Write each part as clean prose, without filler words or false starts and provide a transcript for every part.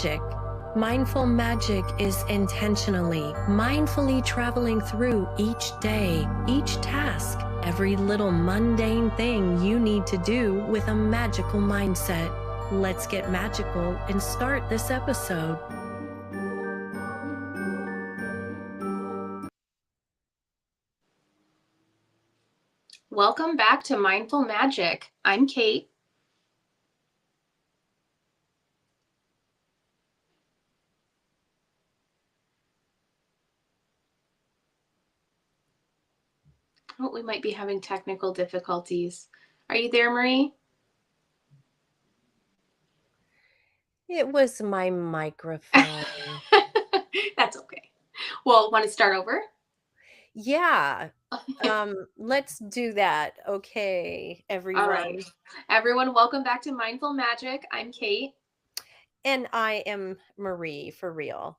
magic. Mindful magic is intentionally, mindfully traveling through each day, each task, every little mundane thing you need to do with a magical mindset. Let's get magical and start this episode. Welcome back to Mindful Magic. I'm Kate. Oh, we might be having technical difficulties. Are you there, Marie? It was my microphone. That's okay. Well, want to start over? Yeah. Let's do that. Okay, All everyone. right. Everyone, welcome back to Mindful Magic. I'm Kate. And I am Marie for real.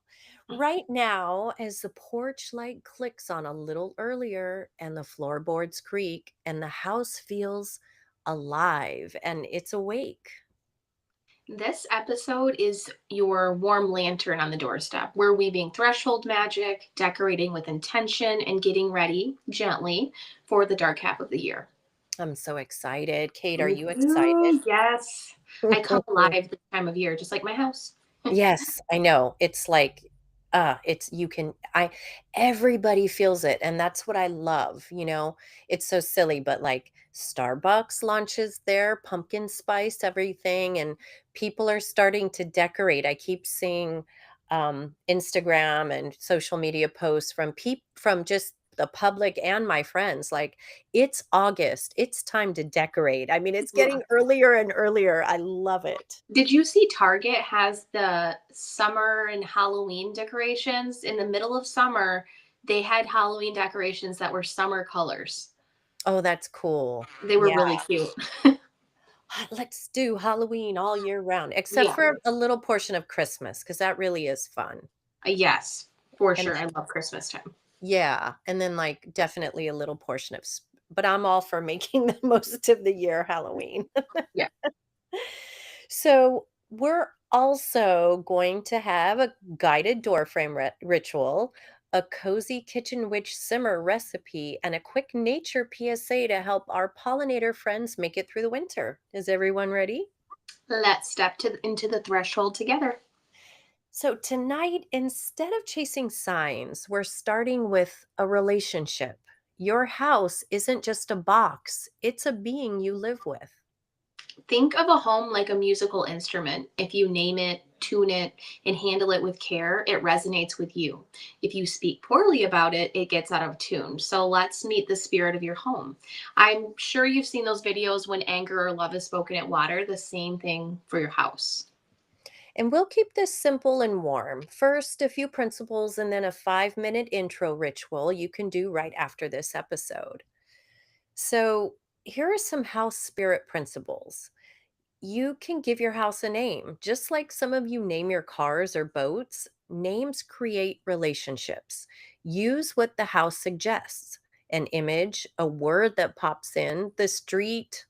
Right now, as the porch light clicks on a little earlier and the floorboards creak and the house feels alive and it's awake. This episode is your warm lantern on the doorstep. We're weaving threshold magic, decorating with intention, and getting ready gently for the dark half of the year. I'm so excited. Kate, are Me you excited? too. Yes. I come alive this time of year, just like my house. Yes, I know. It's like it's you can I everybody feels it and that's what I love, you know. It's so silly, but like Starbucks launches their pumpkin spice everything and people are starting to decorate. I keep seeing Instagram and social media posts from just the public and my friends like it's August. It's time to decorate. I mean, it's Yeah. getting earlier and earlier. I love it. Did you see Target has the summer and Halloween decorations? In the middle of summer, they had Halloween decorations that were summer colors. Oh, that's cool. They were Yeah. really cute. Let's do Halloween all year round, except Yeah. for a little portion of Christmas, because that really is fun. Yes, for And sure. then I love Christmas time. yeah, and then, like, definitely a little portion of but I'm all for making the most of the year Halloween. Yeah. So, we're also going to have a guided door frame ritual, a cozy kitchen witch simmer recipe, and a quick nature PSA to help our pollinator friends make it through the winter. Is everyone ready? Let's step into the threshold together. So, tonight, instead of chasing signs, we're starting with a relationship. Your house isn't just a box, it's a being you live with. Think of a home like a musical instrument. If you name it, tune it, and handle it with care, it resonates with you. If you speak poorly about it, it gets out of tune. So let's meet the spirit of your home. I'm sure you've seen those videos when anger or love is spoken at water, the same thing for your house. And we'll keep this simple and warm. First, a few principles, and then a 5-minute intro ritual you can do right after this episode. So, here are some house spirit principles. You can give your house a name. Just like some of you name your cars or boats, names create relationships. Use what the house suggests an image, a word that pops in, the street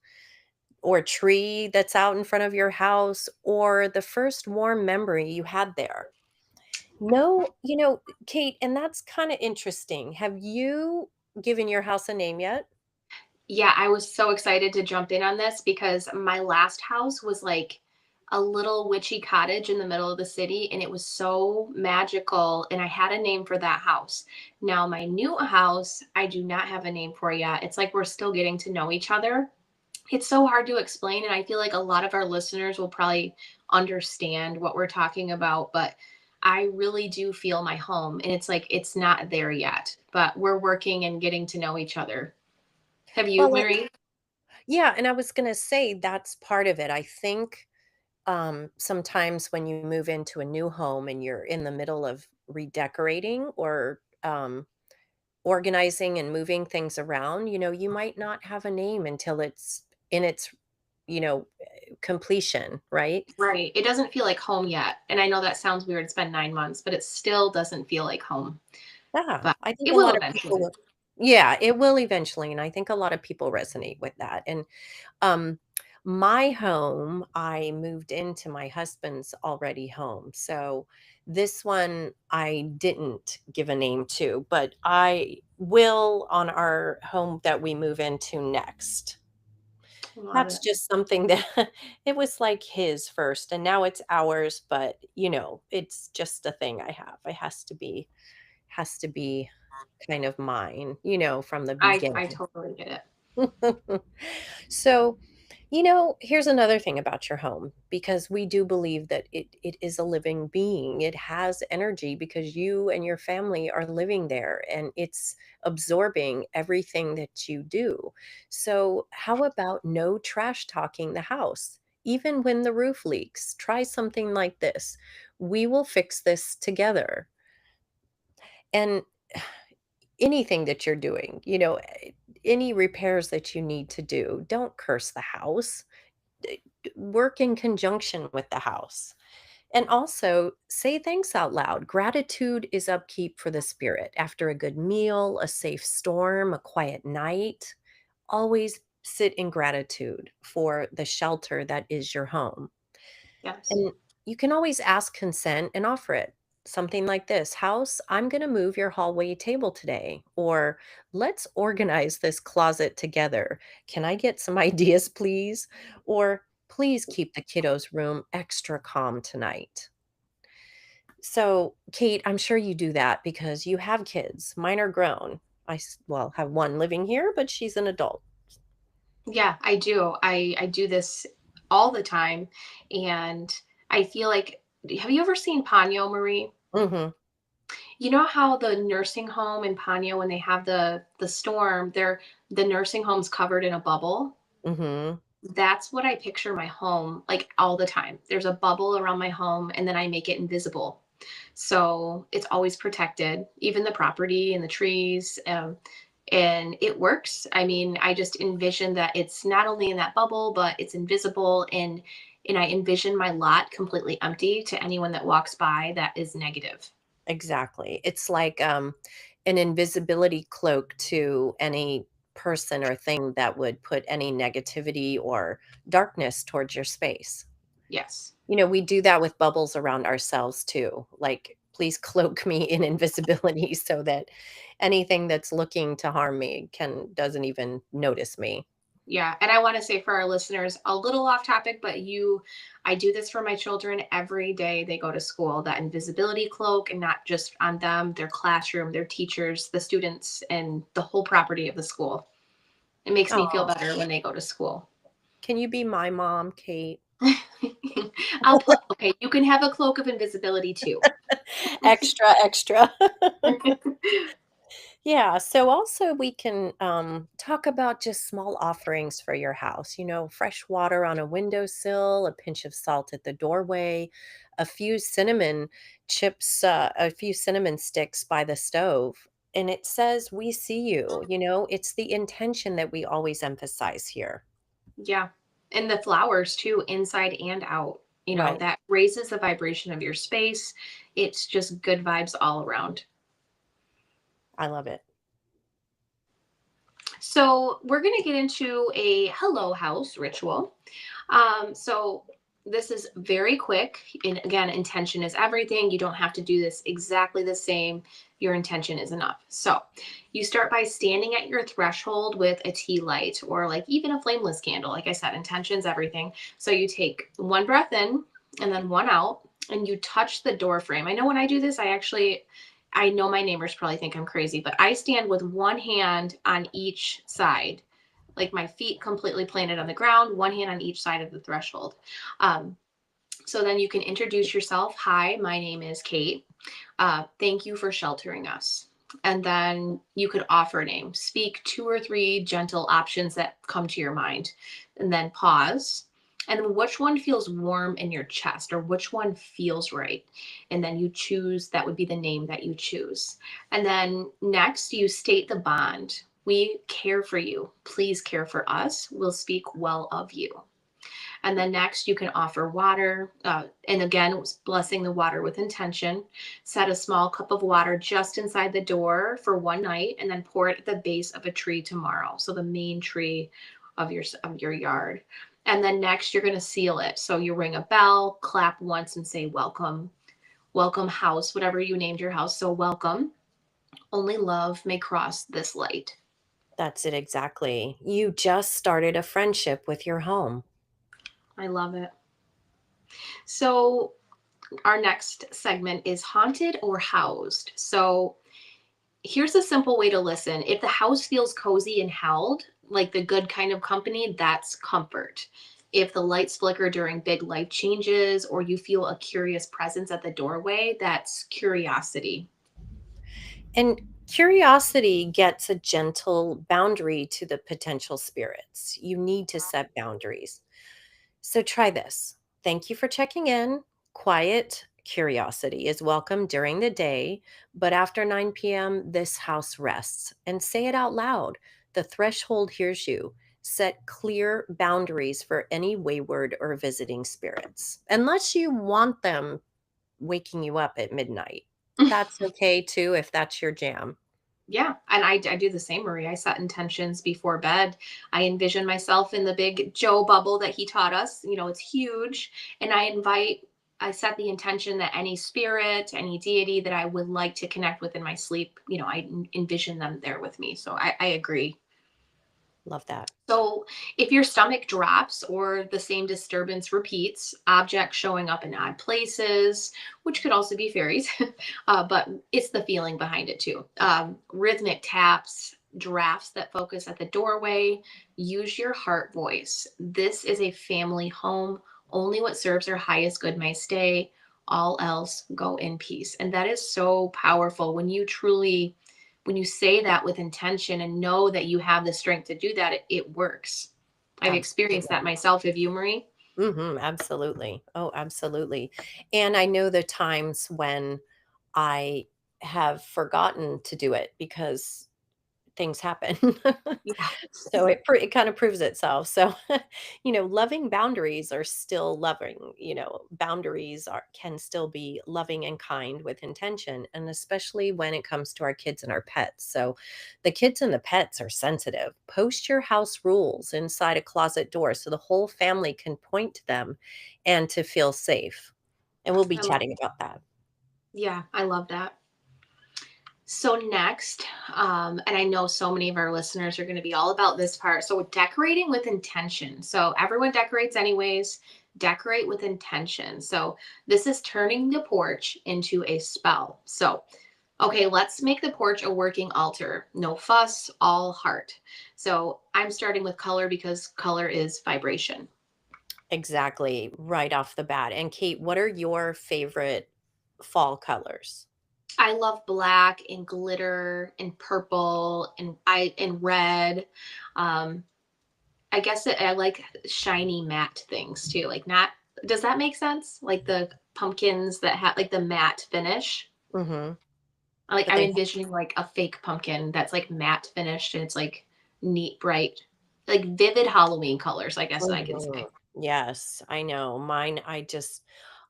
or tree that's out in front of your house, or the first warm memory you had there. No, Kate, and that's kind of interesting. Have you given your house a name yet? Yeah, I was so excited to jump in on this because my last house was like a little witchy cottage in the middle of the city, and it was so magical, and I had a name for that house. Now my new house, I do not have a name for yet. It's like we're still getting to know each other. It's so hard to explain, and I feel like a lot of our listeners will probably understand what we're talking about, but I really do feel my home, and it's like it's not there yet, but we're working and getting to know each other. Have you, Well, Marie? yeah, and I was going to say that's part of it. I think sometimes when you move into a new home and you're in the middle of redecorating or organizing and moving things around, you might not have a name until it's in its, completion, right? Right. It doesn't feel like home yet. And I know that sounds weird. It's been 9 months, but it still doesn't feel like home. Yeah, But I think it a will lot of people eventually. will. Yeah, it will eventually, and I think a lot of people resonate with that. And um, My home, I moved into my husband's already home. So this one I didn't give a name to, but I will on our home that we move into next. Love That's it. just something that it was like his first and now it's ours, but it's just a thing I have. It has to be kind of mine, from the I beginning. totally get it. So, here's another thing about your home because we do believe that it is a living being. It has energy because you and your family are living there and it's absorbing everything that you do. So, how about no trash talking the house? Even when the roof leaks, try something like this. We will fix this together. And anything that you're doing, any repairs that you need to do, don't curse the house. Work in conjunction with the house. And also say thanks out loud. Gratitude is upkeep for the spirit. After a good meal, a safe storm, a quiet night, always sit in gratitude for the shelter that is your home. Yes. And you can always ask consent and offer it. Something like this: House, I'm going to move your hallway table today. Or let's organize this closet together. Can I get some ideas, please? Or please keep the kiddos' room extra calm tonight. So, Kate, I'm sure you do that because you have kids. Mine are grown. Well, have one living here, but she's an adult. Yeah, I do. I do this all the time, and I feel like, have you ever seen Ponyo, Marie? Mhm. You know how the nursing home in Ponyo, when they have the storm, the nursing home's covered in a bubble. Mhm. That's what I picture my home like all the time. There's a bubble around my home, and then I make it invisible. So it's always protected, even the property and the trees. And it works. I mean, I just envision that it's not only in that bubble, but it's invisible. And I envision my lot completely empty to anyone that walks by that is negative. Exactly. It's like, an invisibility cloak to any person or thing that would put any negativity or darkness towards your space. Yes. We do that with bubbles around ourselves too. Like, please cloak me in invisibility so that anything that's looking to harm me doesn't even notice me. Yeah, and I want to say for our listeners, a little off topic, but I do this for my children every day they go to school. That invisibility cloak, and not just on them, their classroom, their teachers, the students, and the whole property of the school. It makes me feel Oh, better when they go to school. can you be my mom, Kate? Okay, you can have a cloak of invisibility too. Extra, extra. Yeah, so also we can talk about just small offerings for your house, fresh water on a windowsill, a pinch of salt at the doorway, a few cinnamon chips, a few cinnamon sticks by the stove. And it says, we see you, it's the intention that we always emphasize here. Yeah. And the flowers too, inside and out. Right. That raises the vibration of your space. It's just good vibes all around. I love it. So, we're going to get into a hello house ritual. So, this is very quick. And again, intention is everything. You don't have to do this exactly the same. Your intention is enough. So, you start by standing at your threshold with a tea light or like even a flameless candle. Like I said, intention's everything. So, you take one breath in and then one out, and you touch the door frame. I know when I do this, I know my neighbors probably think I'm crazy, but I stand with one hand on each side, like my feet completely planted on the ground, one hand on each side of the threshold. Um, so then you can introduce yourself. Hi, my name is Kate. Thank you for sheltering us. And then you could offer a name, speak two or three gentle options that come to your mind, and then pause. And then which one feels warm in your chest or which one feels right? And then you choose, that would be the name that you choose. And then next, you state the bond. We care for you. Please care for us. We'll speak well of you. And then next, you can offer water. And again, blessing the water with intention. Set a small cup of water just inside the door for one night, and then pour it at the base of a tree tomorrow. So the main tree of your yard. And then next, you're going to seal it. So you ring a bell, clap once, and say, welcome, welcome, house, whatever you named your house. So, welcome. Only love may cross this light. That's it exactly. You just started a friendship with your home. I love it. So, our next segment is haunted or housed. So, here's a simple way to listen. If the house feels cozy and held, like the good kind of company, that's comfort. If the lights flicker during big life changes or you feel a curious presence at the doorway, that's curiosity. And curiosity gets a gentle boundary to the potential spirits. You need to set boundaries. So try this. Thank you for checking in. Quiet curiosity is welcome during the day, but after 9 p.m., this house rests. And say it out loud. The threshold hears you. Set clear boundaries for any wayward or visiting spirits, unless you want them waking you up at midnight. That's okay too, if that's your jam. Yeah, and I do the same, Marie. I set intentions before bed. I envision myself in the big Joe bubble that he taught us. You know, it's huge. And I set the intention that any spirit, any deity that I would like to connect with in my sleep, envision them there with me. So I agree. Love that. So, if your stomach drops or the same disturbance repeats, objects showing up in odd places, which could also be fairies, but it's the feeling behind it too. Rhythmic taps, drafts that focus at the doorway, use your heart voice. This is a family home. Only what serves our highest good may stay. All else go in peace. And that is so powerful when you say that with intention and know that you have the strength to do that, it works. I've experienced Absolutely. that myself. Have you, Marie? Absolutely. Oh, absolutely. And I know the times when I have forgotten to do it because things happen. Yeah. So it kind of proves itself. So, loving boundaries are still loving, boundaries can still be loving and kind with intention, and especially when it comes to our kids and our pets. So, the kids and the pets are sensitive. Post your house rules inside a closet door so the whole family can point to them and to feel safe. And we'll be I love, chatting about that. yeah, I love that. So next, and I know so many of our listeners are going to be all about this part. So decorating with intention. So everyone decorates anyways. Decorate with intention. So this is turning the porch into a spell. So okay, let's make the porch a working altar. No fuss, all heart. So I'm starting with color because color is vibration. Exactly, right off the bat. And Kate, what are your favorite fall colors? I love black and glitter and purple and red. Um, I guess I like shiny matte things too. Like not does that make sense? Like the pumpkins that have like the matte finish. Mhm. Like But I'm they envisioning like a fake pumpkin that's like matte finished and it's like neat, bright, like vivid Halloween colors, I guess I can say. Mhm. Yes, I know. Mine,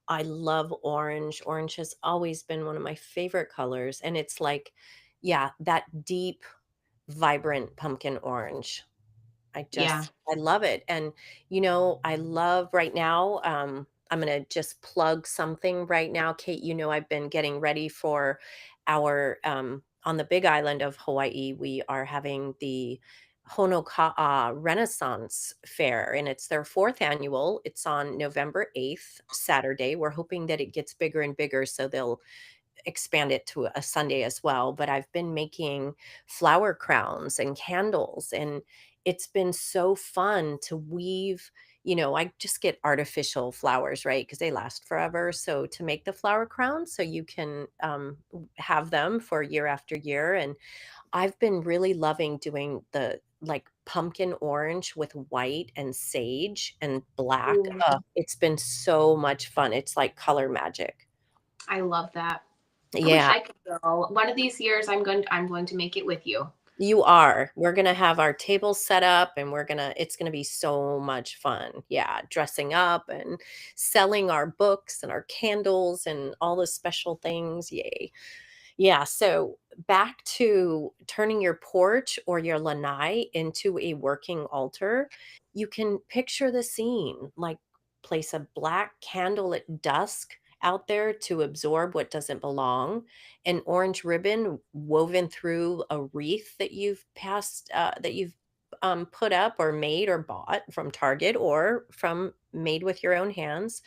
I love orange. Orange has always been one of my favorite colors, and it's like, yeah, that deep, vibrant pumpkin orange. Yeah. I love it, and, I love right now, I'm gonna just plug something right now, Kate. I've been getting ready for on the Big Island of Hawaii, we are having the Honoka'a Renaissance Fair, and it's their 4th annual. It's on November 8th, Saturday. We're hoping that it gets bigger and bigger, so they'll expand it to a Sunday as well, but I've been making flower crowns and candles, and it's been so fun to weave. I just get artificial flowers, right? Because they last forever. So to make the flower crowns so you can have them for year after year. And I've been really loving doing the like pumpkin orange with white and sage and black. Ooh, It's been so much fun. It's like color magic. I love that. I wish Yeah. I could go. One of these years I'm going to make it with you. You are. We're gonna have our tables set up, and it's gonna be so much fun. Yeah, dressing up and selling our books and our candles and all the special things. Yay. Yeah, so back to turning your porch or your lanai into a working altar, you can picture the scene, like place a black candle at dusk out there to absorb what doesn't belong, an orange ribbon woven through a wreath that you've put up or made or bought from Target or from made with your own hands.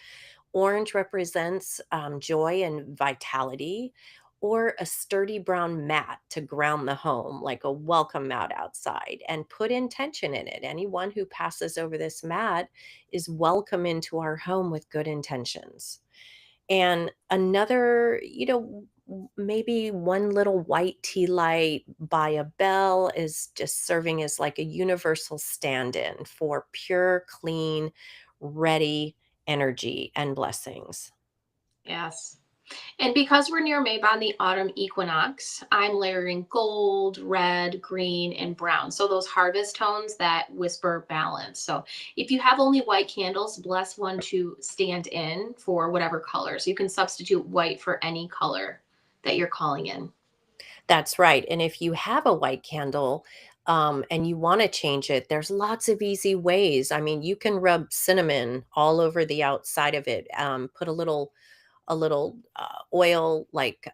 Orange represents joy and vitality, or a sturdy brown mat to ground the home, like a welcome mat outside, and put intention in it. Anyone who passes over this mat is welcome into our home with good intentions. And another, maybe one little white tea light by a bell is just serving as like a universal stand in for pure, clean, ready energy and blessings. Yes. And because we're near Mabon, the autumn equinox, I'm layering gold, red, green, and brown. So those harvest tones that whisper balance. So if you have only white candles, bless one to stand in for whatever color. So you can substitute white for any color that you're calling in. That's right. And if you have a white candle, and you want to change it, there's lots of easy ways. I mean, you can rub cinnamon all over the outside of it. Put a little oil, like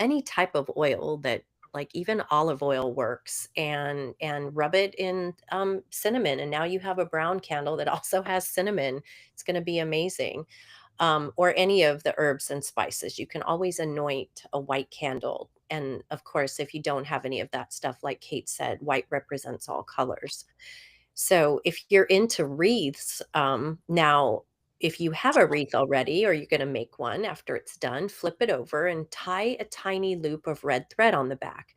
any type of oil that, like even olive oil works, and rub it in cinnamon, and now you have a brown candle that also has cinnamon. It's going to be amazing. Or any of the herbs and spices. You can always anoint a white candle. And of course, if you don't have any of that stuff, like Kate said, white represents all colors. So if you're into wreaths, now, if you have a wreath already or you're going to make one after it's done, flip it over and tie a tiny loop of red thread on the back.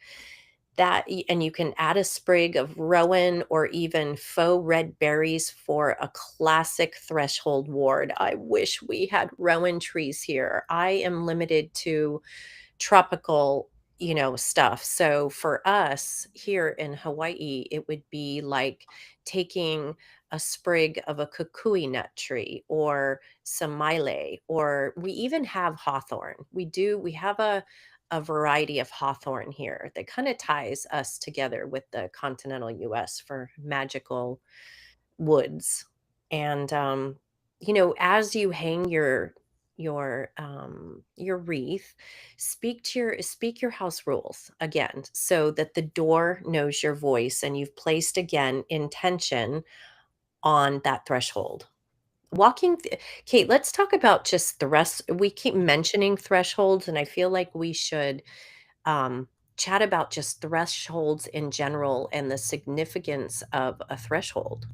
And you can add a sprig of rowan or even faux red berries for a classic threshold ward. I wish we had rowan trees here. I am limited to tropical, stuff. So for us here in Hawaii, it would be like taking a sprig of a kukui nut tree or some maile, or we even have hawthorn. We have a variety of hawthorn here that kind of ties us together with the continental US for magical woods. And as you hang your wreath, speak your house rules again, so that the door knows your voice and you've placed again intention on that threshold. Kate, let's talk about just the rest. We keep mentioning thresholds, and I feel like we should um chat about just thresholds in general and the significance of a threshold.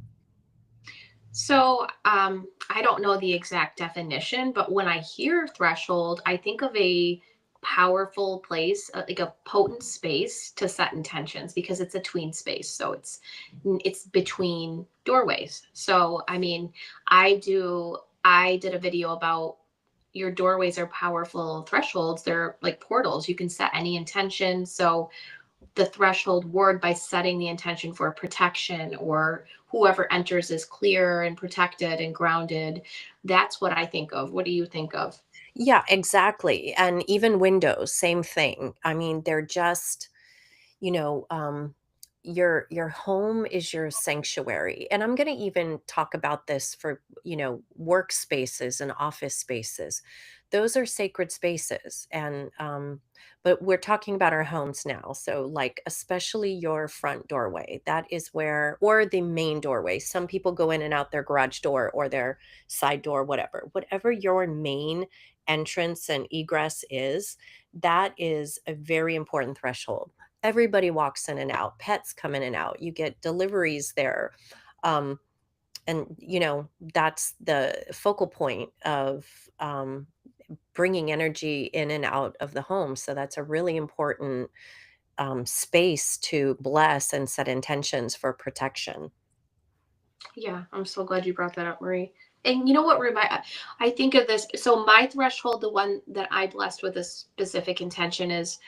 So I don't know the exact definition, but when I hear threshold, I think of a powerful place, like a potent space to set intentions because it's a tween space. So it's between doorways. So I mean, I did a video about your doorways are powerful thresholds. They're like portals. You can set any intention. So the threshold ward by setting the intention for protection or whoever enters is clear and protected and grounded. That's what I think of. What do you think of? Yeah, exactly. And even windows, same thing. I mean, they're just, you know, your home is your sanctuary. And I'm going to even talk about this for, workspaces and office spaces. Those are sacred spaces. And but we're talking about our homes now. So like especially your front doorway. That is where, or the main doorway. Some people go in and out their garage door or their side door, whatever. Whatever your main entrance and egress is, that is a very important threshold. Everybody walks in and out, pets come in and out, you get deliveries there. Um, and, that's the focal point of bringing energy in and out of the home. So that's a really important space to bless and set intentions for protection. Yeah, I'm so glad you brought that up, Marie. And you know what I think of this. So my threshold, the one that I blessed with a specific intention is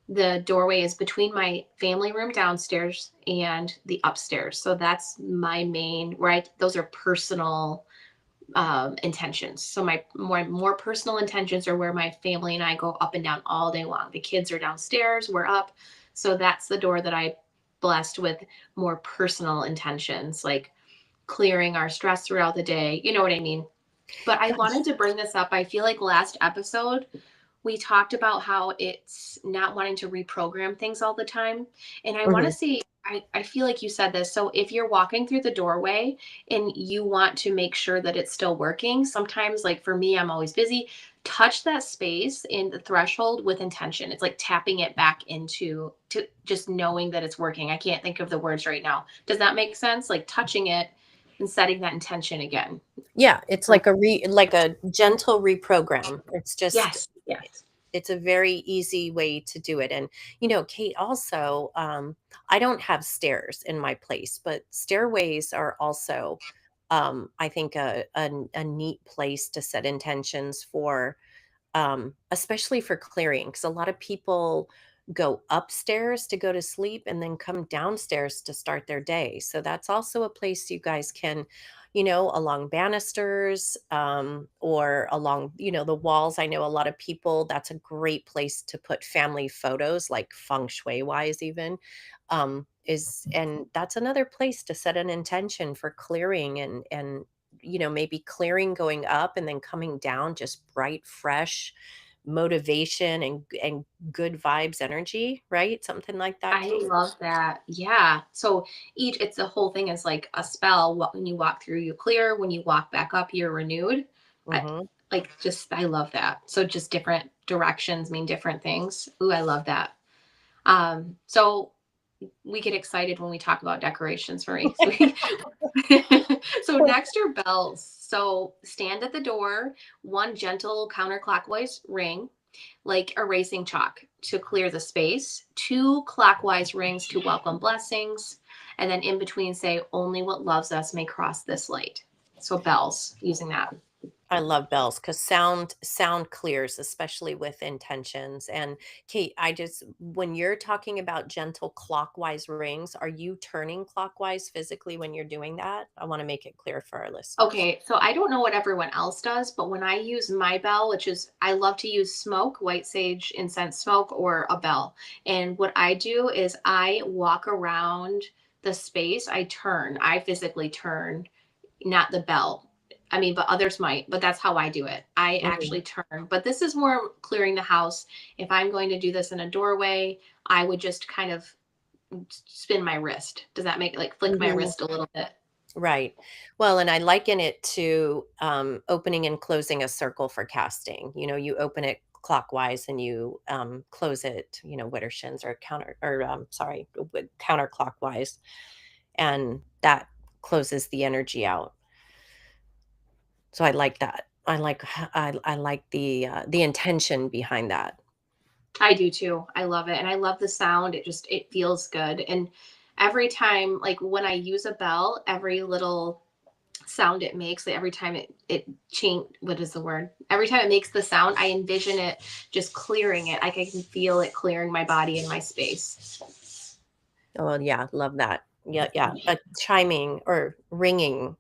the doorway is between my family room downstairs and the upstairs. So that's my main, right? Those are personal intentions. So my more personal intentions are where my family and I go up and down all day long. The kids are downstairs, we're up. So that's the door that I blessed with more personal intentions, like clearing our stress throughout the day. You know what I mean? But I wanted to bring this up. I feel like last episode we talked about how it's not wanting to reprogram things all the time. And I want to Mhm. say, I feel like you said this. So if you're walking through the doorway and you want to make sure that it's still working, sometimes, like for me, I'm always busy. Touch that space in the threshold with intention. It's like tapping it back into to just knowing that it's working. I can't think of the words right now. Does that make sense? Like touching it and setting that intention again. Yeah, it's like a gentle reprogram. It's just Yes, yes. it's a very easy way to do it. And, Kate, also, I don't have stairs in my place, but stairways are also, I think, a neat place to set intentions for, especially for clearing, because a lot of people go upstairs to go to sleep and then come downstairs to start their day. So that's also a place you guys can, along banisters, or along, the walls. I know a lot of people, that's a great place to put family photos, like feng shui wise, even. And that's another place to set an intention for clearing and maybe clearing going up and then coming down, just bright, fresh motivation and good vibes energy, right? Something like that, I Kate? love that. Yeah. So it's the whole thing is like a spell. What when you walk through, you clear. When you walk back up, you're renewed. I Mhm. I love that. So just different directions mean different things. Ooh, I love that. So we get excited when we talk about decorations for me. So next are bells. So stand at the door, one gentle counterclockwise ring, like erasing chalk to clear the space, two clockwise rings to welcome blessings, and then in between say, only what loves us may cross this light. So bells, using that. I love bells because sound clears, especially with intentions. And Kate, when you're talking about gentle clockwise rings, are you turning clockwise physically when you're doing that? I want to make it clear for our listeners. Okay, so I don't know what everyone else does, but when I use my bell, which is I love to use smoke, white sage, incense smoke, or a bell. And what I do is I walk around the space, I physically turn, not the bell. I mean, but others might, but that's how I do it. I Mhm. actually turn. But this is more clearing the house. If I'm going to do this in a doorway, I would just kind of spin my wrist. Does that make like flick my Mhm. wrist a little bit? Right. Well, and I liken it to opening and closing a circle for casting. You open it clockwise and you close it, widdershins or sorry, counterclockwise, and that closes the energy out. So I like that. I like the intention behind that. I do too. I love it. And I love the sound. It feels good. And every time, like when I use a bell, every little sound it makes, like every time it change, what is the word? Every time it makes the sound, I envision it just clearing it. Like I can feel it clearing my body and my space. Oh yeah, love that. Yeah, yeah. Chiming or ringing.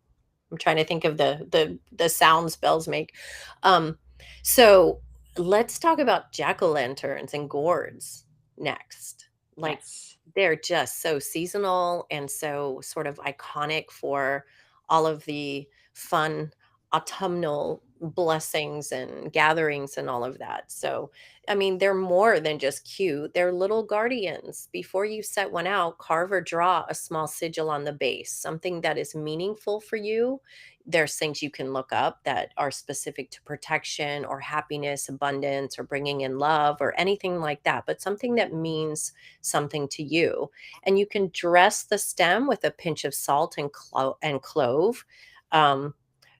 I'm trying to think of the sounds bells make. Um, so let's talk about jack-o'-lanterns and gourds next. Like, Yes. they're just so seasonal and so sort of iconic for all of the fun autumnal blessings and gatherings and all of that. So, I mean, they're more than just cute. They're little guardians. Before you set one out, carve or draw a small sigil on the base, something that is meaningful for you. There's things you can look up that are specific to protection or happiness, abundance, or bringing in love or anything like that, but something that means something to you. And you can dress the stem with a pinch of salt and clove. Um,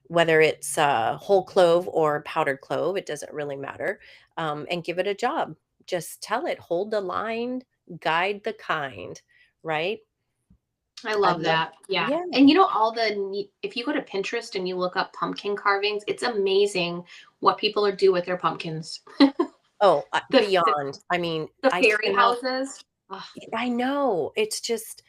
whether it's whole clove or powdered clove, it doesn't really matter. And give it a job. Just tell it, hold the line, guide the kind, right? I I love love, that. Yeah. yeah. And you know, if you go to Pinterest and you look up pumpkin carvings, it's amazing what people are do with their pumpkins. Oh, The, the, beyond. I mean, the I fairy cannot. houses. Ugh, I know. It's just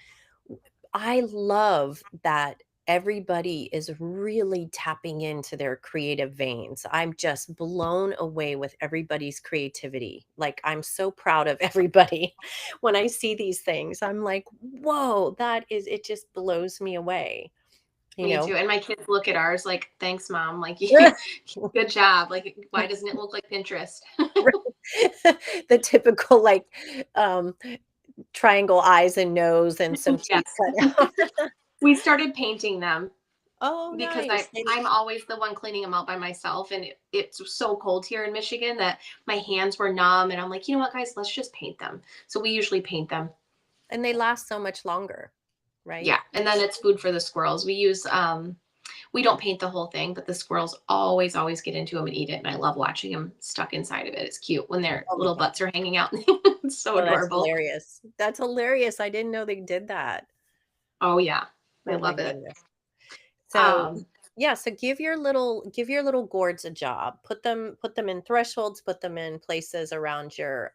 I love that everybody is really tapping into their creative veins. I'm just blown away with everybody's creativity. Like, I'm so proud of everybody when I see these things. I'm like, "Whoa, that is it just blows me away," you Me know? too. And my kids look at ours like, "Thanks, mom. Like, good job. Like, why doesn't it look like Pinterest?" Right. The typical, like, um, triangle eyes and nose and some teeth Yes. cut out. We started painting them Oh, because nice. They I'm always the one cleaning them out by myself, and it's so cold here in Michigan that my hands were numb, and I'm like, "You know what, guys? Let's just paint them." So we usually paint them. and they last so much longer, Yeah, right? and then it's food for the squirrels. We don't paint the whole thing, but the squirrels always get into them and eat it, and I love watching them stuck inside of it. It's cute when their Oh my little god. butts are hanging out. It's so Oh, that's adorable. hilarious. That's hilarious. I didn't know they did that. Oh, yeah. They Oh my love it. goodness. So, Um, yeah, so give your little gourds a job. Put them in thresholds, put them in places around your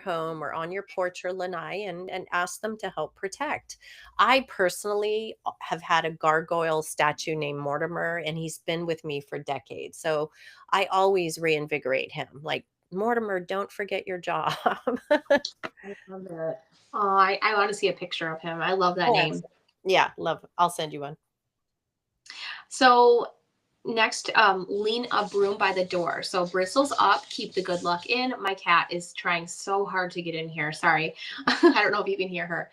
home or on your porch or lanai and ask them to help protect. I personally have had a gargoyle statue named Mortimer and he's been with me for decades. So, I always reinvigorate him. Like, Mortimer, don't forget your job. I love it. Oh, I want to see a picture of him. I love that Yes. name. Yeah, love. I'll send you one. So next, lean a broom by the door. So bristles up, keep the good luck in. My cat is trying so hard to get in here. Sorry. I don't know if you can hear her.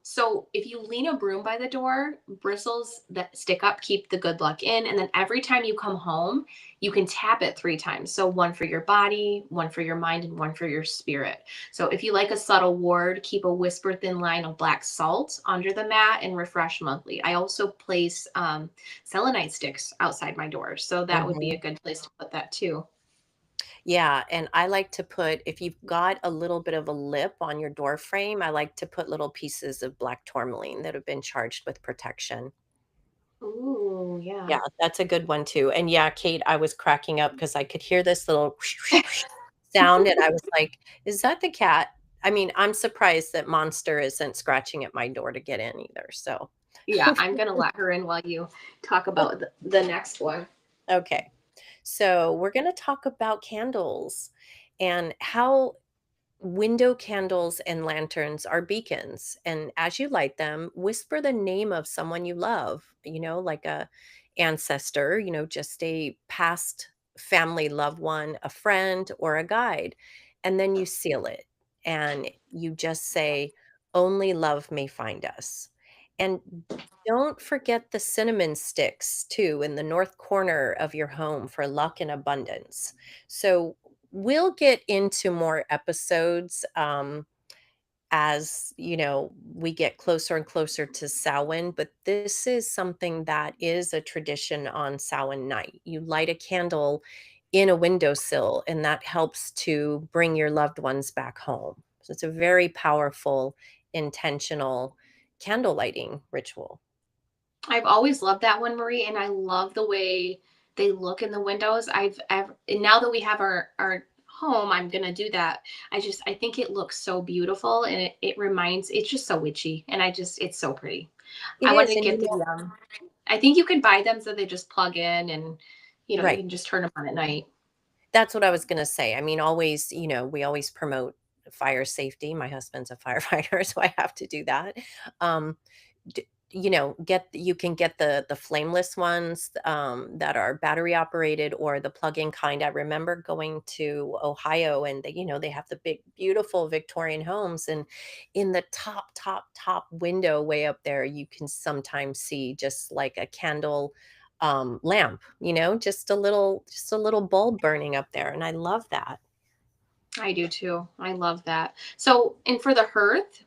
So if you lean a broom by the door, bristles that stick up keep the good luck in. And then every time you come home, you can tap it 3 times. So one for your body, one for your mind, and one for your spirit. So if you like a subtle ward, keep a whisper thin line of black salt under the mat and refresh monthly. I also place selenite sticks outside my door. So that would be Mhm. a good place to put that too. Yeah, and I like to put if you've got a little bit of a lip on your door frame, I like to put little pieces of black tourmaline that have been charged with protection. Ooh, Yeah, yeah. that's a good one too. And yeah, Kate, I was cracking up because I could hear this little sound and I was like, "Is that the cat?" I mean, I'm surprised that Monster isn't scratching at my door to get in either. So, Yeah, I'm going to let her in while you talk about the next one. okay. So, we're going to talk about candles and how window candles and lanterns are beacons, and as you light them, whisper the name of someone you love, like a ancestor, just a past family loved one, a friend, or a guide. And then you seal it and you just say, "Only love may find us." And don't forget the cinnamon sticks too in the north corner of your home for luck and abundance. So we'll get into more episodes as we get closer and closer to Samhain, but this is something that is a tradition on Samhain night. You light a candle in a windowsill, and that helps to bring your loved ones back home. So it's a very powerful, intentional candle lighting ritual. I've always loved that one, Marie, and I love the way they look in the windows. And now that we have our home, I'm gonna do that. I think it looks so beautiful, and it's just so witchy, and it's so pretty. It I wanted is, to and get I think you can buy them so they just plug in, and you right. can just turn them on at night. That's what I was gonna say. I mean, always, we always promote fire safety. My husband's a firefighter, so I have to do that. Um, get you can get the flameless ones that are battery operated or the plug-in kind. I remember going to Ohio and they have the big, beautiful Victorian homes, and in the top window way up there, you can sometimes see just like a candle lamp, just a little bulb burning up there. And I love that. I do too. I love that. So, and for the hearth,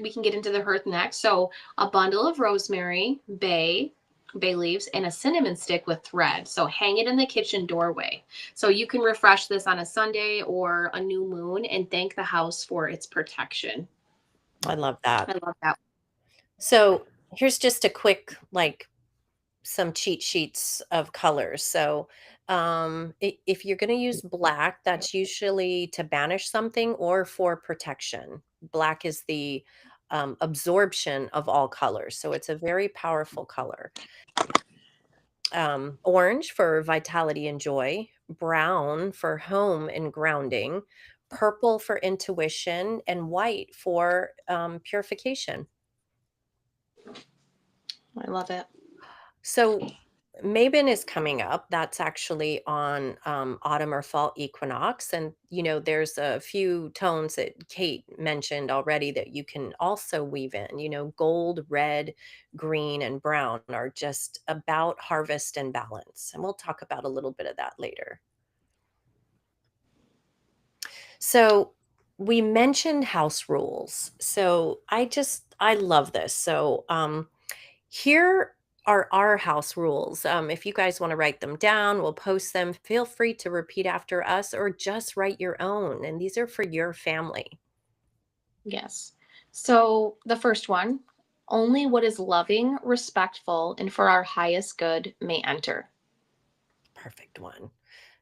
we can get into the hearth next. So, a bundle of rosemary, bay leaves, and a cinnamon stick with thread. So, hang it in the kitchen doorway. So, you can refresh this on a Sunday or a new moon and thank the house for its protection. I love that. I love that. So here's just a quick, like, some cheat sheets of colors. So, if you're going to use black, that's usually to banish something or for protection. Black is the absorption of all colors. So it's a very powerful color. Orange for vitality and joy, brown for home and grounding, purple for intuition, and white for purification. I love it. So Mabon is coming up. That's actually on autumn or fall equinox. And, there's a few tones that Kate mentioned already that you can also weave in. Gold, red, green, and brown are just about harvest and balance. And we'll talk about a little bit of that later. So we mentioned house rules. So I love this. Here are our house rules. If you guys want to write them down, we'll post them. Feel free to repeat after us or just write your own. And these are for your family. Yes. So the first one, only what is loving, respectful, and for our highest good may enter. Perfect one.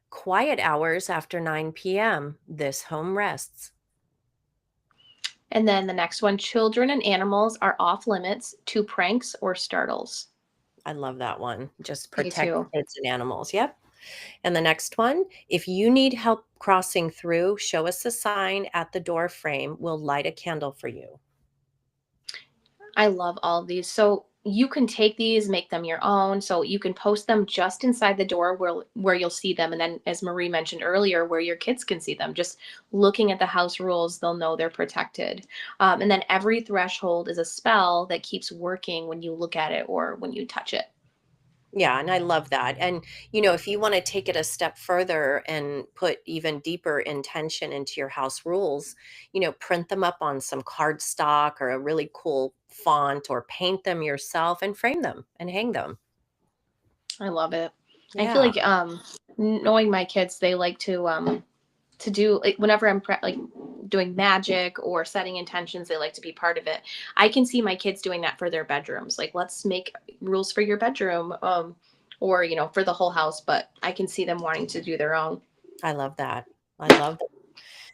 Quiet hours after 9 p.m. This home rests. And then the next one, children and animals are off limits to pranks or startles. I love that one. Just Me protect too. kids and animals. Yep. And the next one, if you need help crossing through, show us a sign at the door frame. We'll light a candle for you. I love all of these. So you can take these, make them your own. So you can post them just inside the door where you'll see them. And then as Marie mentioned earlier, where your kids can see them. Just looking at the house rules, they'll know they're protected. And then every threshold is a spell that keeps working when you look at it or when you touch it. Yeah, and I love that. And, if you want to take it a step further and put even deeper intention into your house rules, print them up on some cardstock or a really cool font or paint them yourself and frame them and hang them. I love it. I feel Yeah, like knowing my kids, they like to do like whenever like doing magic or setting intentions, they like to be part of it. I can see my kids doing that for their bedrooms. Like, let's make rules for your bedroom, or for the whole house. But I can see them wanting to do their own. I love that. I love that.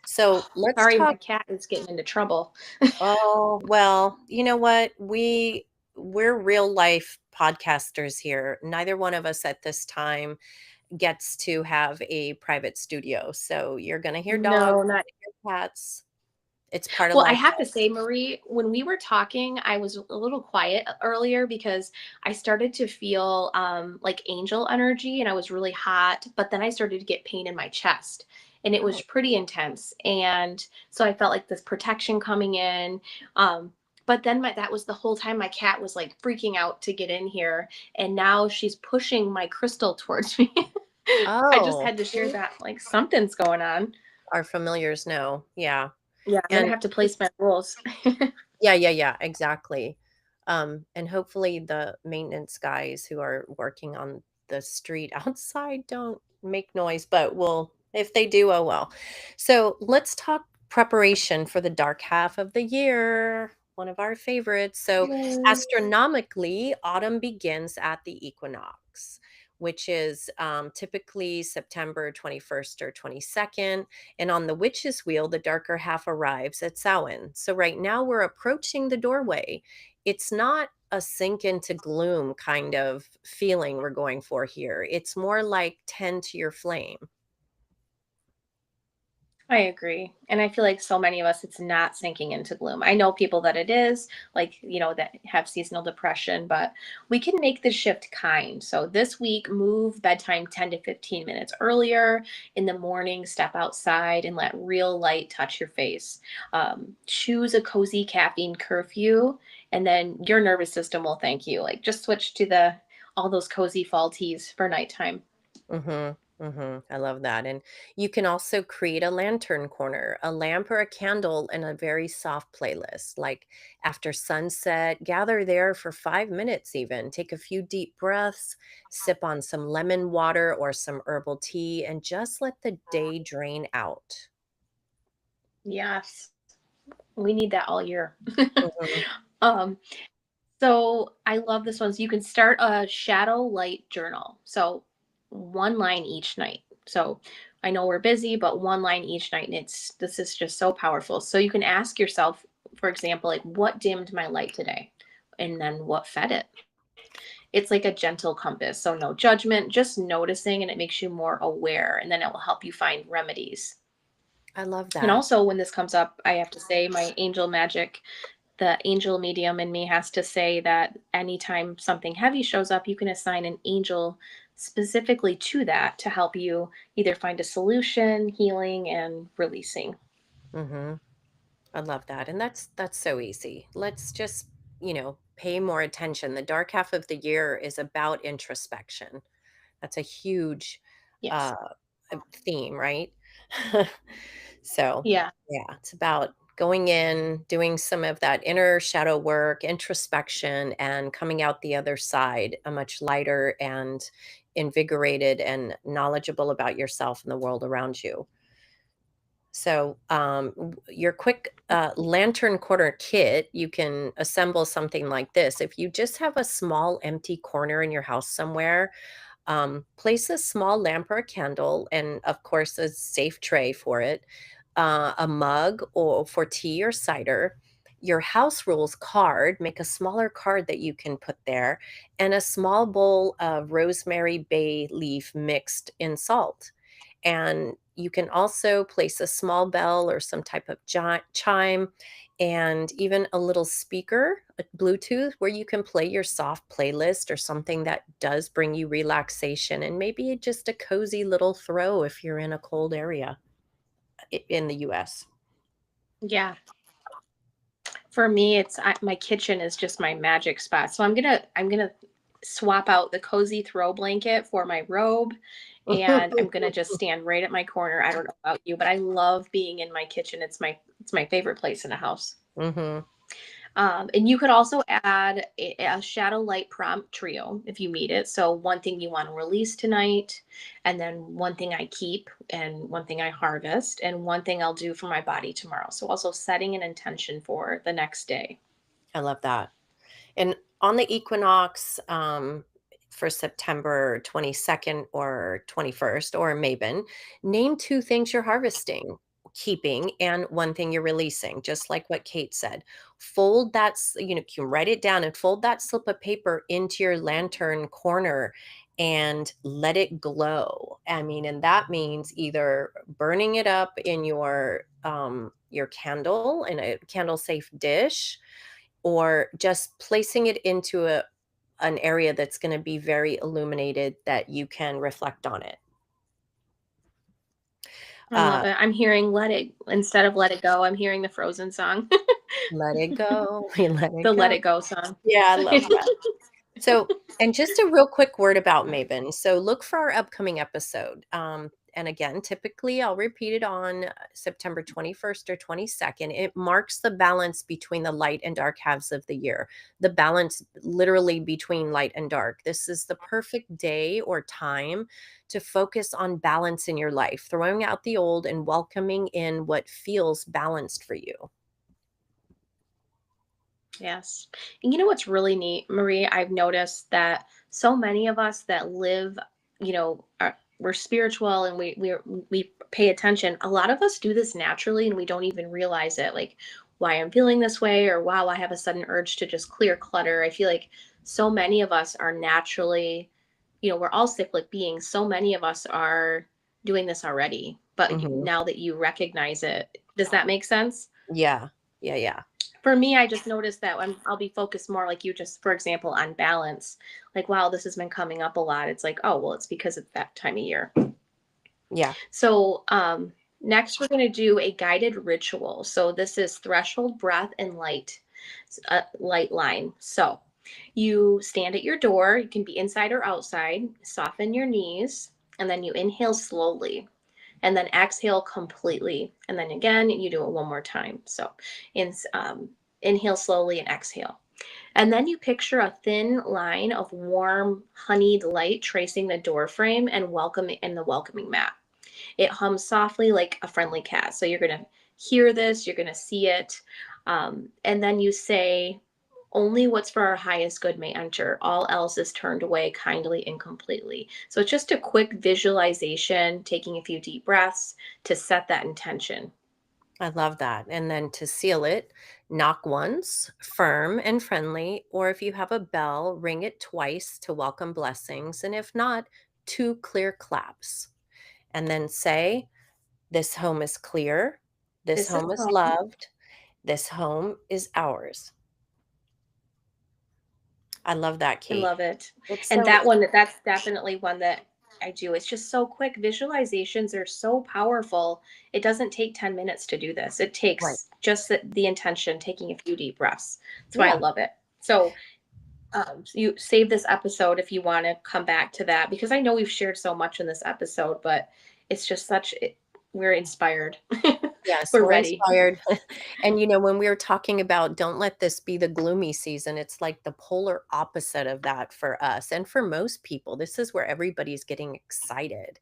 So let's Sorry, talk. my cat is getting into trouble. Oh, well, you know what? We're real life podcasters here. Neither one of us at this time gets to have a private studio. So you're going to hear dogs, No, not. hear cats. It's part of Well, I life. have to say, Marie, when we were talking, I was a little quiet earlier because I started to feel like angel energy and I was really hot, but then I started to get pain in my chest and it Oh, was pretty intense. And so I felt like this protection coming in. But then that was the whole time my cat was like freaking out to get in here. And now she's pushing my crystal towards me. I just oh, had to share that like something's going on. our familiars know. Yeah. Yeah, I'm going to And have to place my rules. yeah, yeah, yeah, exactly. And hopefully the maintenance guys who are working on the street outside don't make noise, but if they do, oh well. So let's talk preparation for the dark half of the year, one of our favorites. So Yay. astronomically, autumn begins at the equinox, which is typically September 21st or 22nd. And on the witch's wheel, the darker half arrives at Samhain. So right now we're approaching the doorway. It's not a sink into gloom kind of feeling we're going for here. It's more like tend to your flame. I agree. And I feel like so many of us, it's not sinking into gloom. I know people that it is, like, that have seasonal depression, but we can make the shift kind. So this week, move bedtime 10 to 15 minutes earlier. In the morning, step outside and let real light touch your face. Choose a cozy caffeine curfew, and then your nervous system will thank you. Like, just switch to all those cozy fall teas for nighttime. Mhm, mhm. I love that, and you can also create a lantern corner, a lamp or a candle, and a very soft playlist, like after sunset, gather there for 5 minutes even, take a few deep breaths, sip on some lemon water or some herbal tea, and just let the day drain out. Yes, we need that all year. Mhm. um, So I love this one. So you can start a shadow light journal. So one line each night. So I know we're busy, but one line each night. And this is just so powerful. So you can ask yourself for example, like what dimmed my light today? And then what fed it? It's like a gentle compass. So no judgment, just noticing, and it makes you more aware. And then it will help you find remedies. I love And that. also, when this comes up, I have to say my angel magic, the angel medium in me has to say that anytime something heavy shows up, you can assign an angel specifically to that to help you either find a solution, healing, and releasing. Mhm. I love that, and that's so easy. Let's just, pay more attention. The dark half of the year is about introspection. That's a huge, Yes. uh, theme, right? So, Yeah. yeah, it's about going in, doing some of that inner shadow work, introspection, and coming out the other side a much lighter and invigorated and knowledgeable about yourself and the world around you. So, your quick lantern corner kit, you can assemble something like this. If you just have a small empty corner in your house somewhere, place a small lamp or a candle, and of course, a safe tray for it, a mug or for tea or cider. Your house rules card, make a smaller card that you can put there, and a small bowl of rosemary bay leaf mixed in salt. And you can also place a small bell or some type of chime and even a little speaker, a Bluetooth, where you can play your soft playlist or something that does bring you relaxation and maybe just a cozy little throw if you're in a cold area in the US. Yeah. For me, my kitchen is just my magic spot. So I'm gonna swap out the cozy throw blanket for my robe, and I'm gonna just stand right at my corner. I don't know about you, but I love being in my kitchen. It's my favorite place in the house. Mhm. And you could also add a shadow light prompt trio if you need it. So one thing you want to release tonight, and then one thing I keep, and one thing I harvest, and one thing I'll do for my body tomorrow. So also setting an intention for the next day. I love that. And on the equinox, for September 22nd or 21st, or Mabon, name two things you're harvesting, keeping, and one thing you're releasing, just like what Kate said. Fold that, you can write it down and fold that slip of paper into your lantern corner and let it glow. I mean, and that means either burning it up in your candle in a candle safe dish, or just placing it into an area that's gonna be very illuminated that you can reflect on it. I Uh, love it. I'm hearing let it instead of let it go, I'm hearing the Frozen song. Let it go, let The it let go. it go song. Yeah, I love that. So, and just a real quick word about Maven. So, look for our upcoming episode. And again, typically I'll repeat it on September 21st or 22nd. It marks the balance between the light and dark halves of the year, the balance literally between light and dark. This is the perfect day or time to focus on balance in your life, throwing out the old and welcoming in what feels balanced for you. Yes. And you know what's really neat, Marie? I've noticed that so many of us that live, we're spiritual and we pay attention. A lot of us do this naturally and we don't even realize it. Like why I'm feeling this way, or wow, I have a sudden urge to just clear clutter. I feel like so many of us are naturally, we're all cyclic beings. So many of us are doing this already. But Mhm. now that you recognize it, does that make sense? Yeah. Yeah. Yeah. For me, I just noticed that I'll be focused more like you just, for example, on balance. Like, wow, this has been coming up a lot. It's like, oh, well, it's because it's that time of year. Yeah. So, next we're going to do a guided ritual. So this is threshold, breath, and light, light line. So you stand at your door. You can be inside or outside. Soften your knees, and then you inhale slowly, and then exhale completely, and then again you do it one more time. So, in inhale slowly and exhale. And then you picture a thin line of warm, honeyed light tracing the door frame and the welcoming mat. It hums softly like a friendly cat. So you're gonna hear this, you're gonna see it, and then you say, "Only what's for our highest good may enter. All else is turned away kindly and completely." So it's just a quick visualization, taking a few deep breaths to set that intention. I love that. And then to seal it, knock once, firm and friendly, or if you have a bell, ring it twice to welcome blessings. And if not, two clear claps. And then say, this home is clear. This This is home is home. loved. This home is ours. I love that, I Kate. love it. It's And so that one, that's definitely one that I do. It's just so quick. Visualizations are so powerful. It doesn't take 10 minutes to do this. It right. takes just the intention, taking a few deep breaths. That's why I Yeah. love it. So, you save this episode if you want to come back to that, because I know we've shared so much in this episode, but it's just we're inspired. Yes, We're we're ready. inspired. And, when we were talking about don't let this be the gloomy season, it's like the polar opposite of that for us and for most people. This is where everybody's getting excited.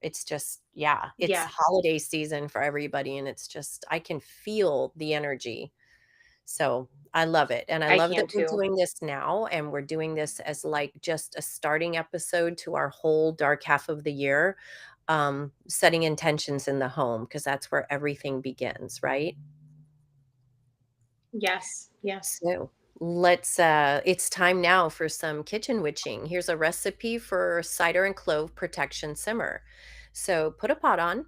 It's just, yeah, it's Yes, holiday season for everybody. And it's just, I can feel the energy. So I love it. And I I love that can we're too. doing this now. And we're doing this as like just a starting episode to our whole dark half of the year, setting intentions in the home, because that's where everything begins, right? Yes, yes. So it's time now for some kitchen witching. Here's a recipe for cider and clove protection simmer. So put a pot on.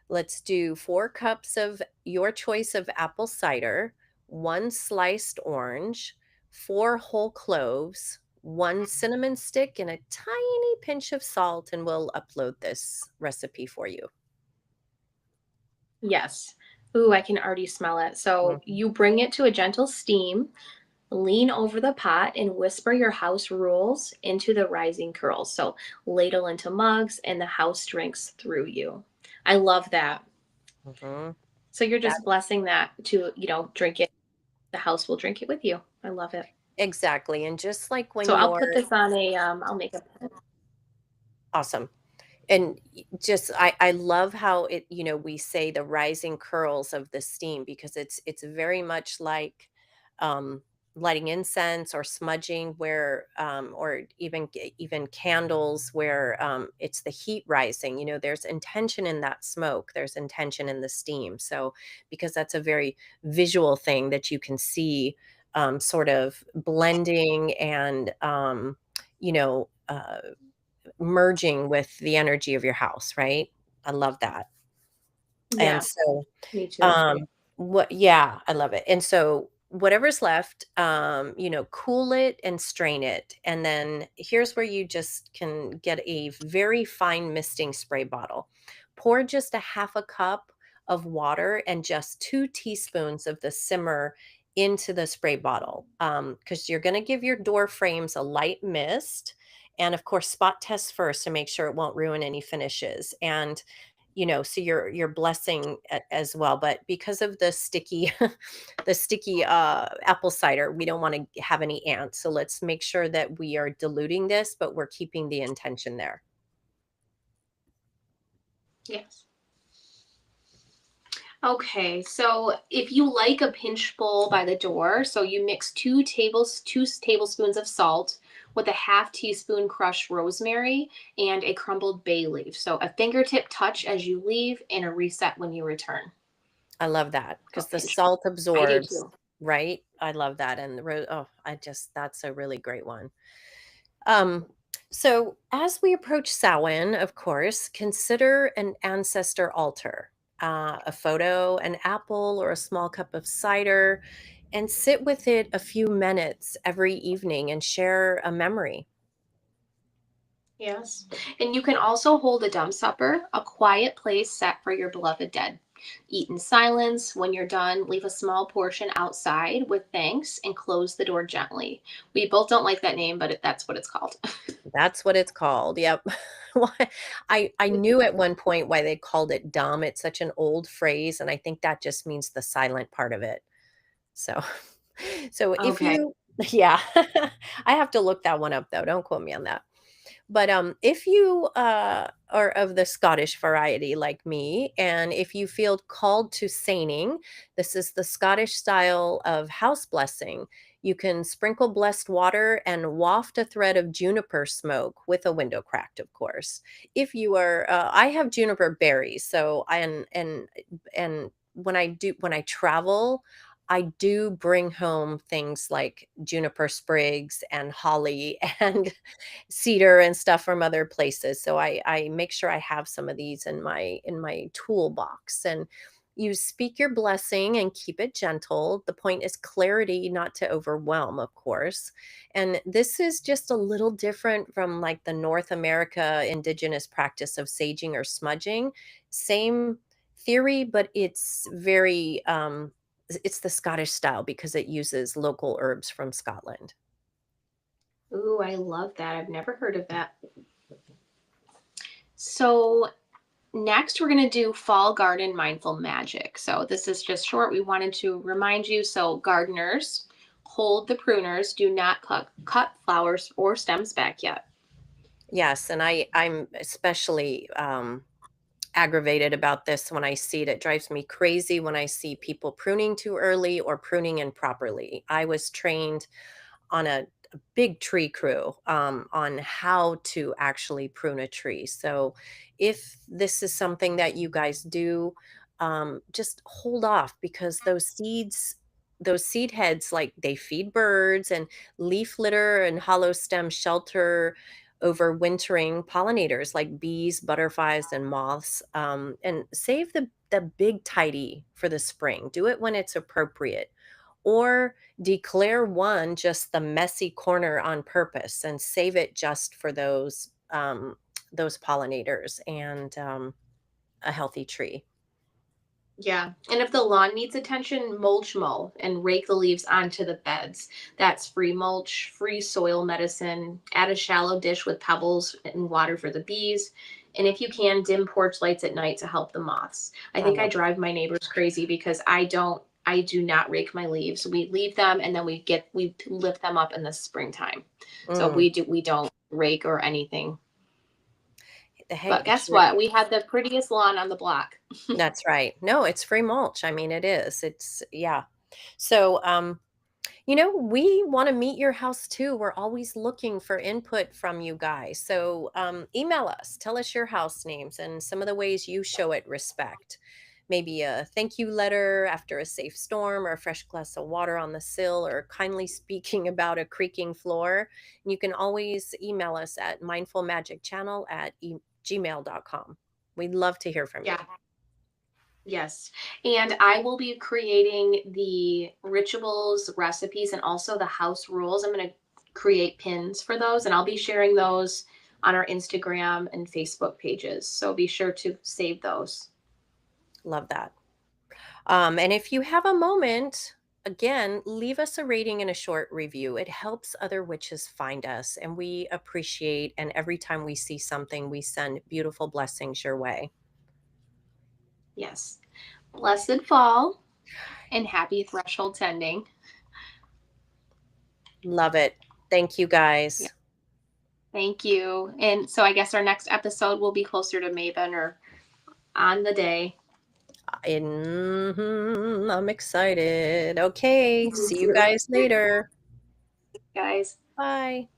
Let's do 4 cups of your choice of apple cider, 1 sliced orange, 4 whole cloves, 1 cinnamon stick, and a tiny pinch of salt. And we'll upload this recipe for you. Yes. Ooh, I can already smell it. So Mhm. you bring it to a gentle steam, lean over the pot, and whisper your house rules into the rising curls. So ladle into mugs, and the house drinks through you. I love that. Mhm. So you're That just blessing that to, drink it. The house will drink it with you. I love it. exactly. And just like when So I'll put you're this on I'll make a pen. awesome. And just I love how we say the rising curls of the steam because it's very much like um lighting incense or smudging where or even candles where it's the heat rising. There's intention in that smoke, there's intention in the steam. So because that's a very visual thing that you can see, sort of blending and you know uh merging with the energy of your house, right? I love that. And Yeah, so, me too. um, what yeah, I love it. And so whatever's left, cool it and strain it. And then here's where you just can get a very fine misting spray bottle. Pour just a half a cup of water and just 2 teaspoons of the simmer into the spray bottle. Because you're gonna give your door frames a light mist. And of course, spot test first to make sure it won't ruin any finishes. And so you're blessing as well, but because of the sticky the sticky apple cider, we don't want to have any ants, so let's make sure that we are diluting this, but we're keeping the intention there. Yes. Okay, so if you like a pinch bowl by the door, so you mix 2 tablespoons of salt with a half teaspoon crushed rosemary and a crumbled bay leaf. So a fingertip touch as you leave and a reset when you return. I love that So a because the pinch. salt I do absorbs, too. right? I love that. And I just that's a really great one. Um, so as we approach Samhain, of course, consider an ancestor altar, a photo, an apple, or a small cup of cider, and sit with it a few minutes every evening and share a memory. Yes. And you can also hold a dumb supper, a quiet place set for your beloved dead. Eat in silence. When you're done, leave a small portion outside with thanks and close the door gently. We both don't like that name, but that's what it's called. That's what it's called. Yep. Why- I knew at one point why they called it dumb. It's such an old phrase, and I think that just means the silent part of it. So, so if Okay. you, yeah, I have to look that one up though. Don't quote me on that. But if you are of the Scottish variety like me, and if you feel called to seining, this is the Scottish style of house blessing. You can sprinkle blessed water and waft a thread of juniper smoke with a window cracked, of course. If you are, I have juniper berries, so and when I travel, I do bring home things like juniper sprigs and holly and cedar and stuff from other places. So I make sure I have some of these in my toolbox. And you speak your blessing and keep it gentle. The point is clarity, not to overwhelm, of course. And this is just a little different from like the North America indigenous practice of saging or smudging. Same theory, but it's the Scottish style because it uses local herbs from Scotland. Ooh, I love that. I've never heard of that. So next, we're going to do fall garden mindful magic. So this is just short. We wanted to remind you. So gardeners, hold the pruners. Do not cut flowers or stems back yet. Yes, and I'm especially, aggravated about this when I see it. It drives me crazy when I see people pruning too early or pruning improperly. I was trained on a big tree crew, on how to actually prune a tree. So if this is something that you guys do, just hold off because those seed heads, like they feed birds and leaf litter and hollow stem shelter overwintering pollinators like bees, butterflies, and moths. And save the big tidy for the spring. Do it when it's appropriate, or declare one just the messy corner on purpose and save it just for those pollinators and a healthy tree. Yeah. And if the lawn needs attention, mulch mow and rake the leaves onto the beds. That's free mulch, free soil medicine. Add a shallow dish with pebbles and water for the bees. And if you can, dim porch lights at night to help the moths. I I think I love drive my neighbors crazy because I do not rake my leaves. We leave them and then we lift them up in the springtime. So mm, we don't rake or anything. But hey, guess what? We had the prettiest lawn on the block. that's right. No, it's free mulch. I mean, it is. It's yeah. So, we want to meet your house too. We're always looking for input from you guys. So email us, tell us your house names and some of the ways you show it respect. Maybe a thank you letter after a safe storm, or a fresh glass of water on the sill, or kindly speaking about a creaking floor. And you can always email us at mindfulmagicchannel@gmail.com. We'd love to hear from you. Yeah. Yes. And I will be creating the rituals, recipes, and also the house rules. I'm going to create pins for those, and I'll be sharing those on our Instagram and Facebook pages. So be sure to save those. Love that. And if you have a moment, again, leave us a rating and a short review. It helps other witches find us, and we appreciate. And every time we see something, we send beautiful blessings your way. Yes. Blessed fall and happy threshold tending. Love it. Thank you Yeah. guys. Thank you. And so I guess our next episode will be closer to Maven or on the day. I'm excited. Okay. See you guys later. Guys. Bye.